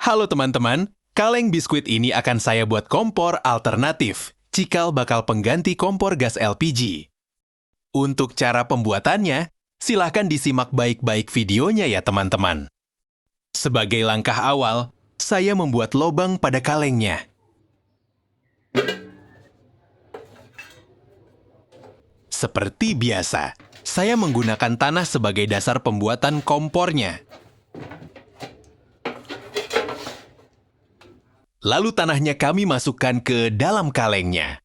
Halo teman-teman, kaleng biskuit ini akan saya buat kompor alternatif, cikal bakal pengganti kompor gas LPG. Untuk cara pembuatannya, silahkan disimak baik-baik videonya ya teman-teman. Sebagai langkah awal, saya membuat lubang pada kalengnya. Seperti biasa, saya menggunakan tanah sebagai dasar pembuatan kompornya. Lalu tanahnya kami masukkan ke dalam kalengnya.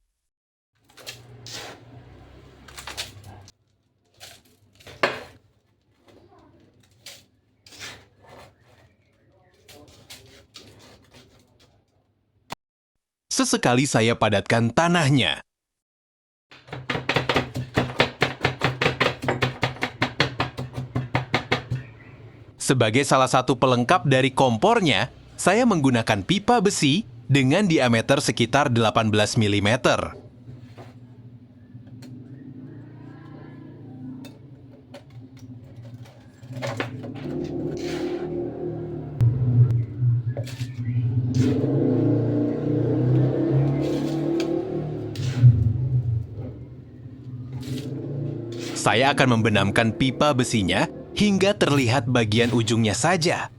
Sesekali saya padatkan tanahnya. Sebagai salah satu pelengkap dari kompornya, saya menggunakan pipa besi dengan diameter sekitar 18 mm. Saya akan membenamkan pipa besinya hingga terlihat bagian ujungnya saja.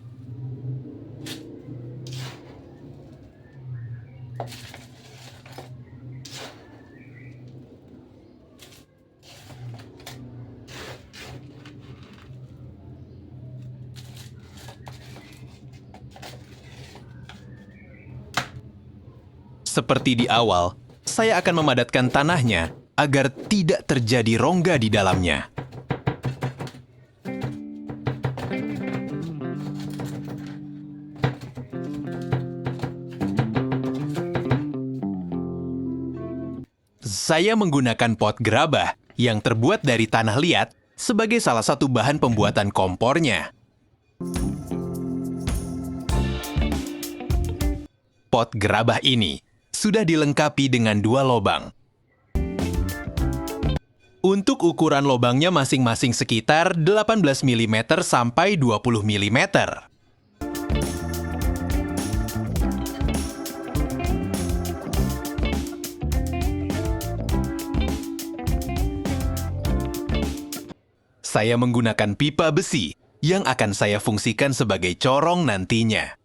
Seperti di awal, saya akan memadatkan tanahnya agar tidak terjadi rongga di dalamnya. Saya menggunakan pot gerabah yang terbuat dari tanah liat sebagai salah satu bahan pembuatan kompornya. Pot gerabah ini sudah dilengkapi dengan 2 lubang. Untuk ukuran lubangnya masing-masing sekitar 18 mm sampai 20 mm. Saya menggunakan pipa besi yang akan saya fungsikan sebagai corong nantinya.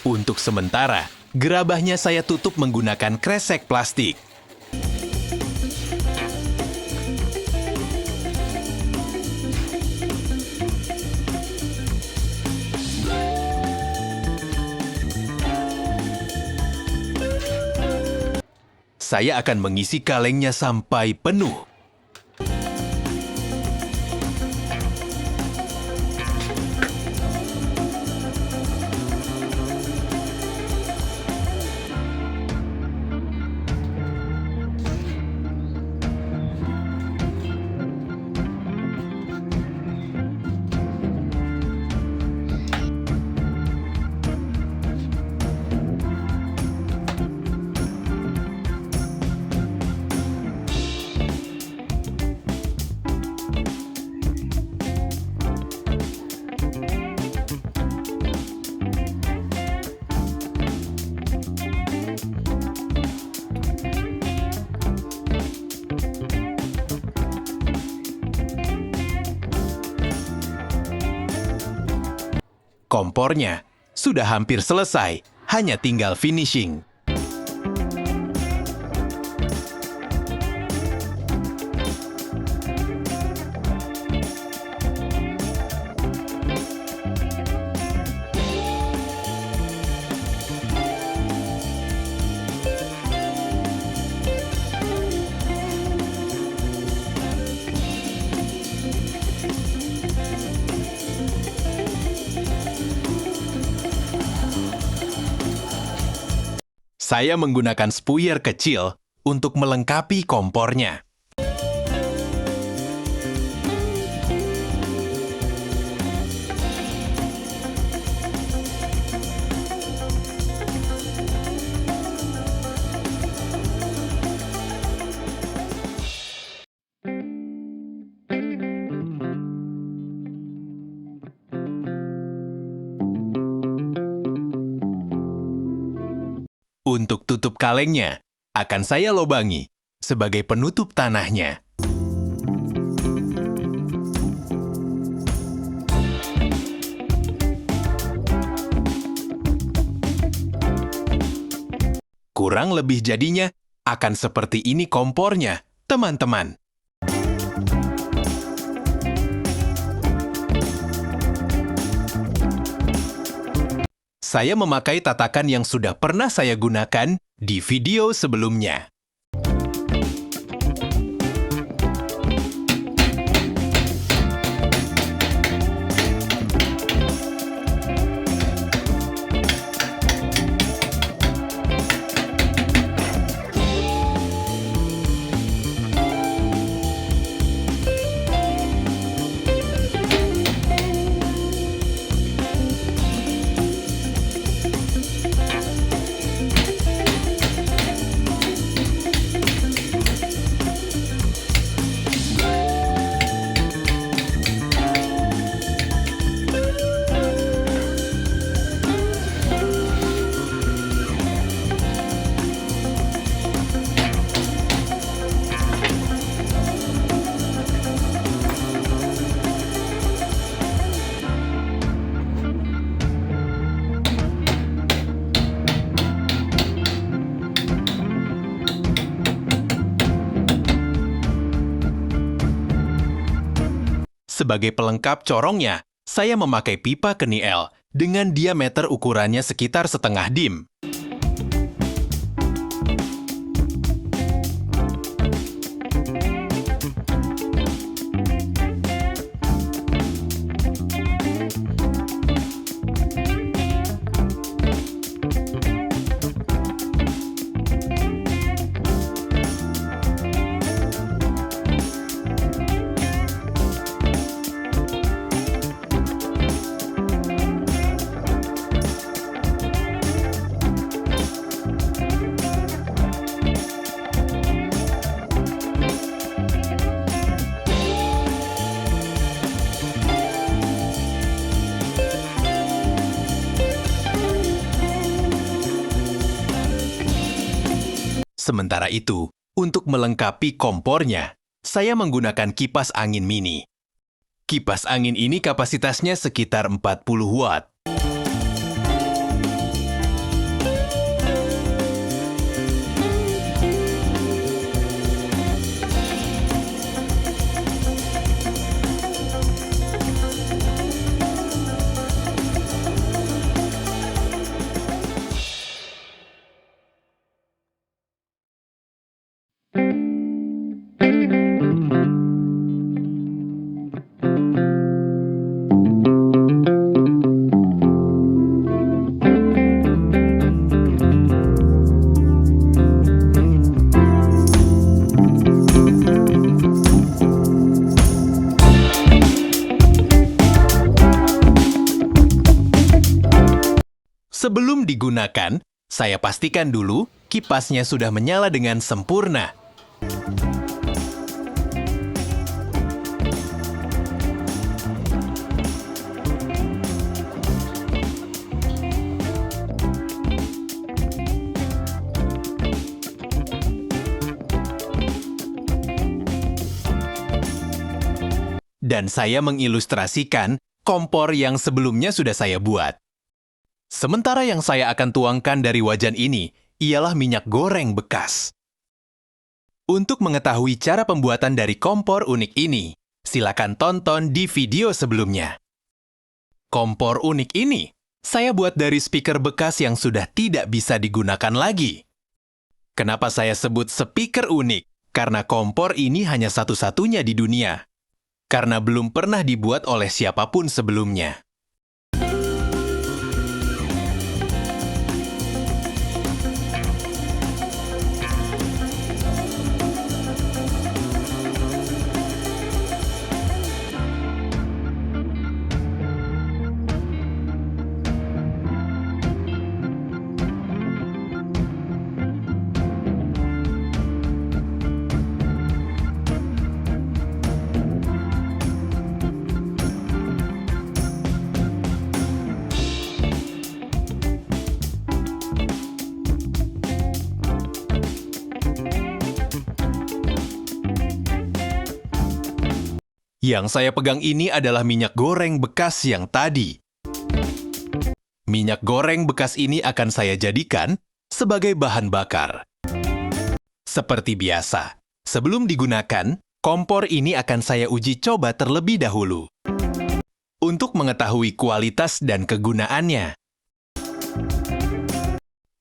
Untuk sementara, gerabahnya saya tutup menggunakan kresek plastik. Saya akan mengisi kalengnya sampai penuh. Kompornya sudah hampir selesai, hanya tinggal finishing. Saya menggunakan spuyer kecil untuk melengkapi kompornya. Untuk tutup kalengnya, akan saya lobangi sebagai penutup tanahnya. Kurang lebih jadinya akan seperti ini kompornya, teman-teman. Saya memakai tatakan yang sudah pernah saya gunakan di video sebelumnya. Sebagai pelengkap corongnya, saya memakai pipa keniel dengan diameter ukurannya sekitar setengah dim. Sementara itu, untuk melengkapi kompornya, saya menggunakan kipas angin mini. Kipas angin ini kapasitasnya sekitar 40 watt. Sebelum digunakan, saya pastikan dulu kipasnya sudah menyala dengan sempurna. Dan saya mengilustrasikan kompor yang sebelumnya sudah saya buat. Sementara yang saya akan tuangkan dari wajan ini ialah minyak goreng bekas. Untuk mengetahui cara pembuatan dari kompor unik ini, silakan tonton di video sebelumnya. Kompor unik ini saya buat dari speaker bekas yang sudah tidak bisa digunakan lagi. Kenapa saya sebut speaker unik? Karena kompor ini hanya satu-satunya di dunia. Karena belum pernah dibuat oleh siapapun sebelumnya. Yang saya pegang ini adalah minyak goreng bekas yang tadi. Minyak goreng bekas ini akan saya jadikan sebagai bahan bakar. Seperti biasa, sebelum digunakan, kompor ini akan saya uji coba terlebih dahulu. Untuk mengetahui kualitas dan kegunaannya.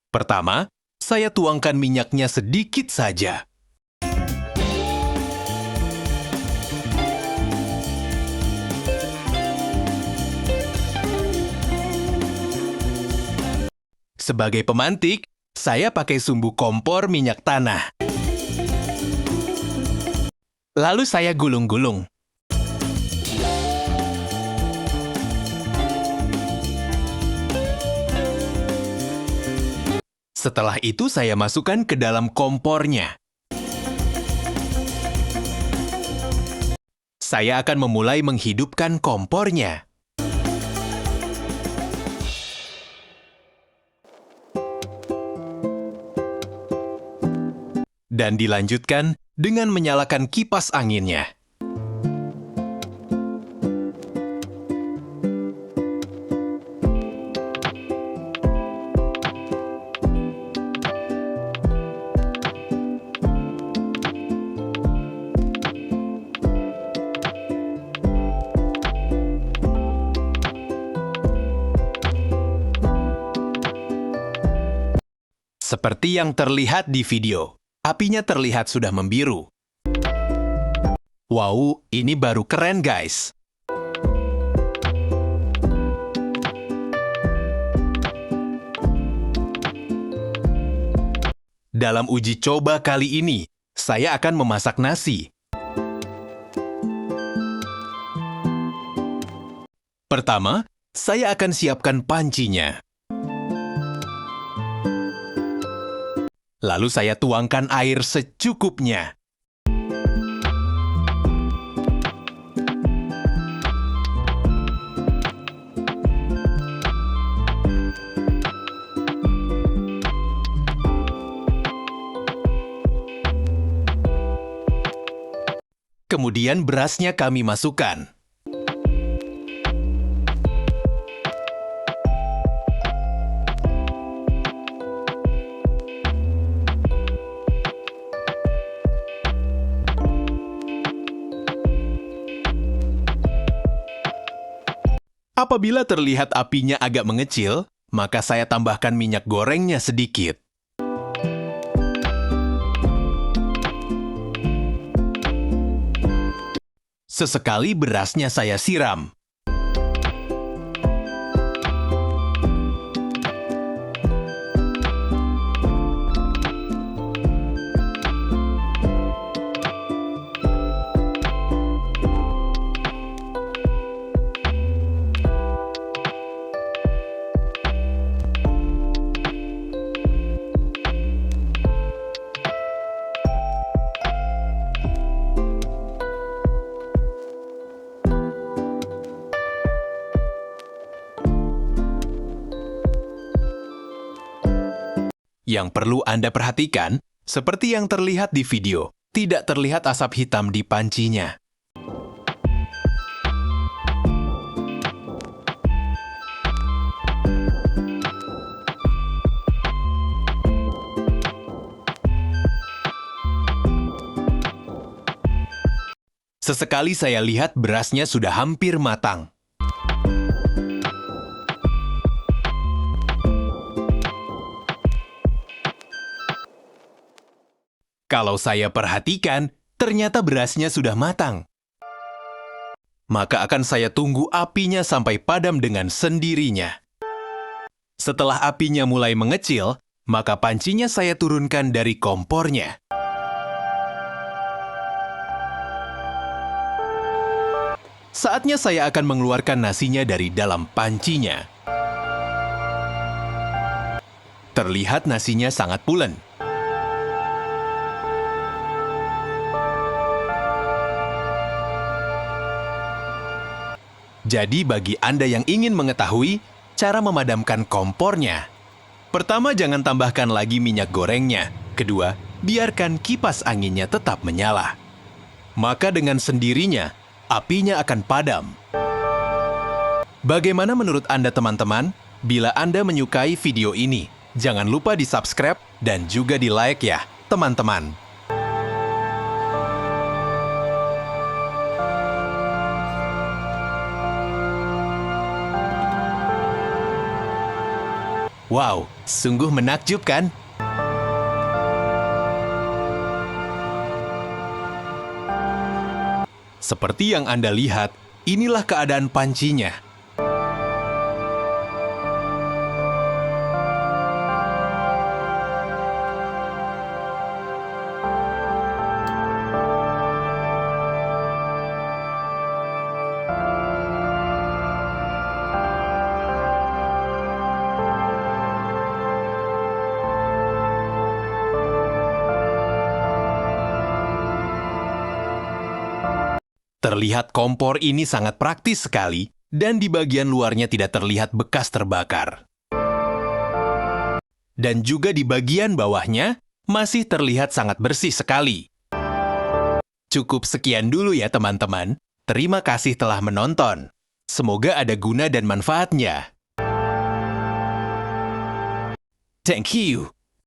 Pertama, saya tuangkan minyaknya sedikit saja. Sebagai pemantik, saya pakai sumbu kompor minyak tanah. Lalu saya gulung-gulung. Setelah itu saya masukkan ke dalam kompornya. Saya akan memulai menghidupkan kompornya. Dan dilanjutkan dengan menyalakan kipas anginnya. Seperti yang terlihat di video. Apinya terlihat sudah membiru. Wow, ini baru keren, guys. Dalam uji coba kali ini, saya akan memasak nasi. Pertama, saya akan siapkan pancinya. Lalu saya tuangkan air secukupnya. Kemudian berasnya kami masukkan. Apabila terlihat apinya agak mengecil, maka saya tambahkan minyak gorengnya sedikit. Sesekali berasnya saya siram. Yang perlu Anda perhatikan, seperti yang terlihat di video, tidak terlihat asap hitam di pancinya. Sesekali saya lihat berasnya sudah hampir matang. Kalau saya perhatikan, ternyata berasnya sudah matang. Maka akan saya tunggu apinya sampai padam dengan sendirinya. Setelah apinya mulai mengecil, maka pancinya saya turunkan dari kompornya. Saatnya saya akan mengeluarkan nasinya dari dalam pancinya. Terlihat nasinya sangat pulen. Jadi bagi Anda yang ingin mengetahui cara memadamkan kompornya, pertama jangan tambahkan lagi minyak gorengnya. Kedua, biarkan kipas anginnya tetap menyala. Maka dengan sendirinya, apinya akan padam. Bagaimana menurut Anda teman-teman? Bila Anda menyukai video ini, jangan lupa di-subscribe dan juga di-like ya, teman-teman. Wow, sungguh menakjubkan. Seperti yang Anda lihat, inilah keadaan pancinya. Terlihat kompor ini sangat praktis sekali, dan di bagian luarnya tidak terlihat bekas terbakar. Dan juga di bagian bawahnya, masih terlihat sangat bersih sekali. Cukup sekian dulu ya teman-teman. Terima kasih telah menonton. Semoga ada guna dan manfaatnya. Thank you.